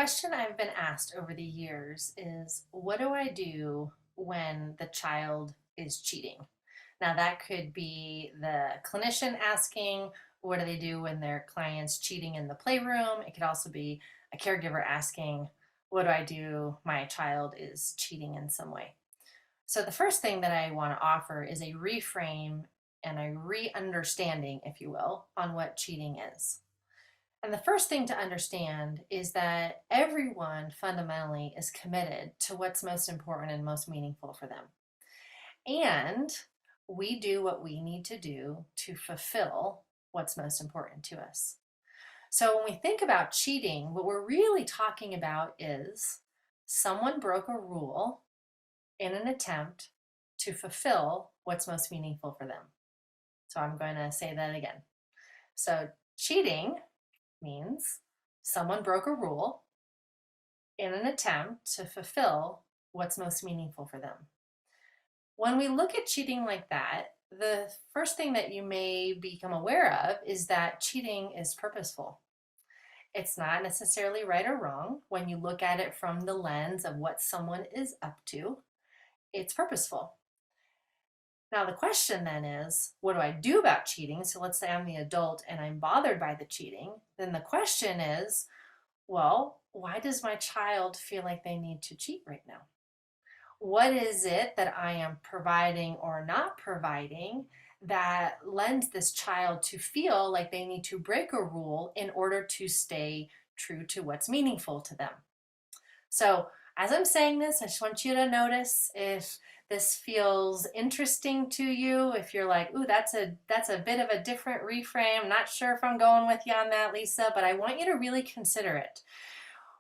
question I've been asked over the years is, what do I do when the child is cheating? Now, that could be the clinician asking, what do they do when their client's cheating in the playroom? It could also be a caregiver asking, what do I do? My child is cheating in some way. So, the first thing that I want to offer is a reframe and a re understanding, if you will, on what cheating is. And the first thing to understand is that everyone fundamentally is committed to what's most important and most meaningful for them. And we do what we need to do to fulfill what's most important to us. So when we think about cheating, what we're really talking about is someone broke a rule in an attempt to fulfill what's most meaningful for them. So I'm going to say that again. So cheating means someone broke a rule in an attempt to fulfill what's most meaningful for them. When we look at cheating like that, the first thing that you may become aware of is that cheating is purposeful. It's not necessarily right or wrong when you look at it from the lens of what someone is up to. It's purposeful. Now, the question then is, what do I do about cheating? So let's say I'm the adult and I'm bothered by the cheating. Then the question is, well, why does my child feel like they need to cheat right now? What is it that I am providing or not providing that lends this child to feel like they need to break a rule in order to stay true to what's meaningful to them? So as I'm saying this, I just want you to notice if this feels interesting to you, if you're like, ooh, that's a bit of a different reframe. I'm not sure if I'm going with you on that, Lisa, but I want you to really consider it.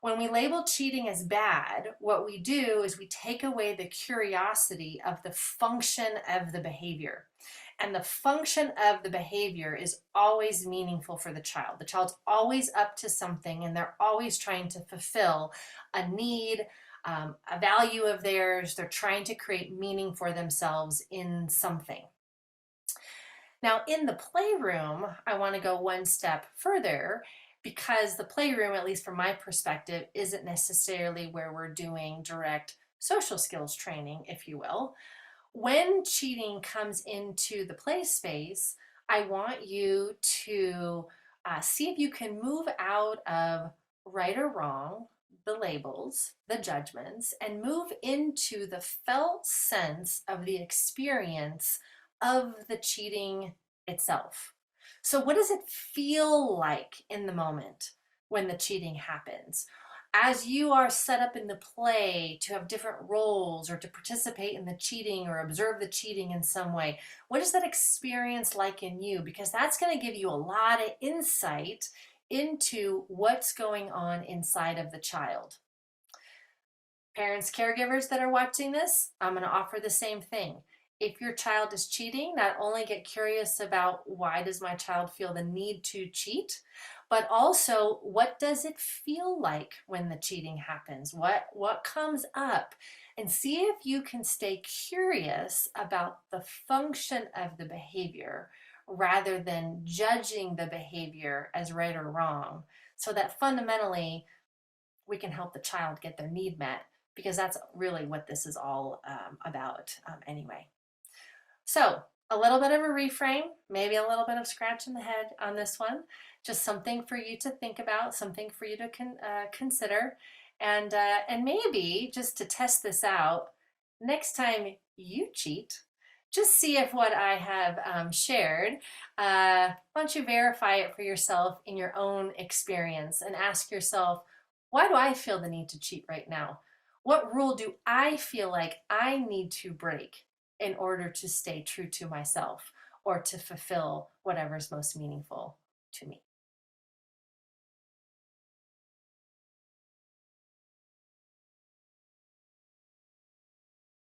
When we label cheating as bad, what we do is we take away the curiosity of the function of the behavior. And the function of the behavior is always meaningful for the child. The child's always up to something and they're always trying to fulfill a need, a value of theirs. They're trying to create meaning for themselves in something. Now, in the playroom, I want to go one step further because the playroom, at least from my perspective, isn't necessarily where we're doing direct social skills training, if you will. When cheating comes into the play space, I want you to see if you can move out of right or wrong, the labels, the judgments, and move into the felt sense of the experience of the cheating itself. So, what does it feel like in the moment when the cheating happens? As you are set up in the play to have different roles or to participate in the cheating or observe the cheating in some way, what is that experience like in you? Because that's going to give you a lot of insight into what's going on inside of the child. Parents, caregivers that are watching this, I'm going to offer the same thing. If your child is cheating, not only get curious about why does my child feel the need to cheat, but also what does it feel like when the cheating happens? What comes up? And see if you can stay curious about the function of the behavior rather than judging the behavior as right or wrong, so that fundamentally we can help the child get their need met, because that's really what this is all about anyway. So a little bit of a reframe, maybe a little bit of scratch in the head on this one, just something for you to think about, something for you to consider, and maybe just to test this out, next time you cheat, just see if what I have shared, why don't you verify it for yourself in your own experience and ask yourself, why do I feel the need to cheat right now? What rule do I feel like I need to break in order to stay true to myself or to fulfill whatever's most meaningful to me?